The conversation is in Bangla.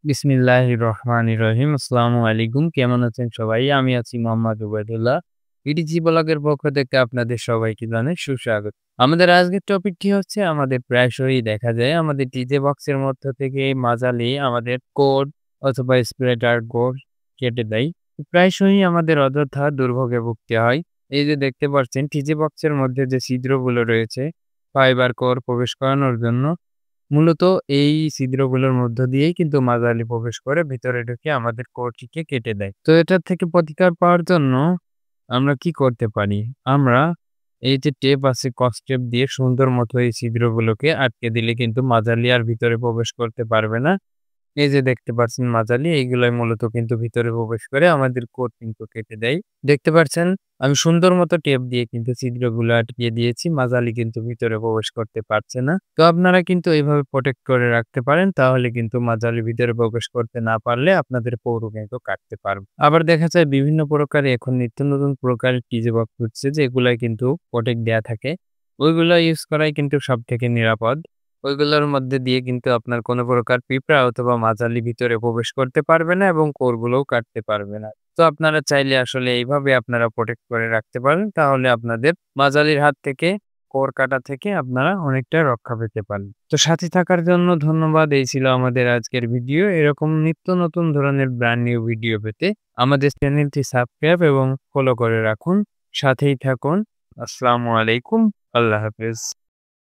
বিসমিল্লাহির রহমানির রহিম। আসসালামু আলাইকুম। কেমন আছেন সবাই? আমি আছি মোহাম্মদ উবাইদুল্লাহ। বিডিজি ব্লগের পক্ষ থেকে আপনাদের সবাইকে জানাই সুস্বাগত। আমাদের আজকের টপিকটি হচ্ছে আমাদের প্রায়শই দেখা যায় আমাদের ডিজে বক্সের মধ্য থেকে মাঝালি আমাদের কোড অথবা স্প্রেডার কোড কেটে দেয়। প্রায়শই আমাদের অযথা দুর্ভোগে ভুগতে হয়। এই যে দেখতে পাচ্ছেন ডিজে বক্সের মধ্যে যে ছিদ্রগুলো রয়েছে ফাইবার কোর প্রবেশ করানোর জন্য মূলত এই ছিদ্রগুলোর মধ্য দিয়েই কিন্তু মাজালি প্রবেশ করে ভিতরে ঢুকে আমাদের কোরটিকে কেটে দেয়। তো এটার থেকে প্রতিকার পাওয়ার জন্য আমরা কি করতে পারি? আমরা এই যে টেপ আছে কস টেপ দিয়ে সুন্দর মতো এই ছিদ্রগুলোকে আটকে দিলে কিন্তু মাজালি আর ভিতরে প্রবেশ করতে পারবে না। এই যে দেখতে পাচ্ছেন মাজালি এইগুলাই মূলত কিন্তু ভিতরে প্রবেশ করে আমাদের কোড কিন্তু কেটে দেয়। দেখতে পাচ্ছেন আমি সুন্দর মতো টেপ দিয়ে কিন্তু ছিদ্রগুলো আটকিয়ে দিয়েছি। মাজালি কিন্তু ভিতরে প্রবেশ করতে পারছে না। তো আপনারা কিন্তু এইভাবে প্রোটেক্ট করে রাখতে পারেন। তাহলে কিন্তু মাজালি ভিতরে প্রবেশ করতে না পারলে আপনাদের পৌর কিন্তু কাটতে পারবে। আবার দেখা যায় বিভিন্ন প্রকারে এখন নিত্য নতুন প্রকারের টিজে বক্স হচ্ছে যেগুলাই কিন্তু প্রোটেক্ট দেয়া থাকে। ওইগুলো ইউজ করাই কিন্তু সবথেকে নিরাপদ। ওইগুলোর মধ্যে দিয়ে কিন্তু আপনার কোনো প্রকার পিঁপড়া অথবা মাজালি ভিতরে প্রবেশ করতে পারবে না এবং কোরগুলোও কাটতে পারবে না। তো আপনারা চাইলে আসলে এইভাবে আপনারা প্রোটেক্ট করে রাখতে পারেন। তাহলে আপনাদের মাজালির হাত থেকে, কোর কাটা থেকে আপনারা অনেকটা রক্ষা পেতে পারেন। তো সাথে থাকার জন্য ধন্যবাদ। এই ছিল আমাদের আজকের ভিডিও। এরকম নিত্য নতুন ধরনের ব্র্যান্ড নিউ ভিডিও পেতে আমাদের চ্যানেলটি সাবস্ক্রাইব এবং ফলো করে রাখুন। সাথেই থাকুন। আসসালামু আলাইকুম। আল্লাহ হাফেজ।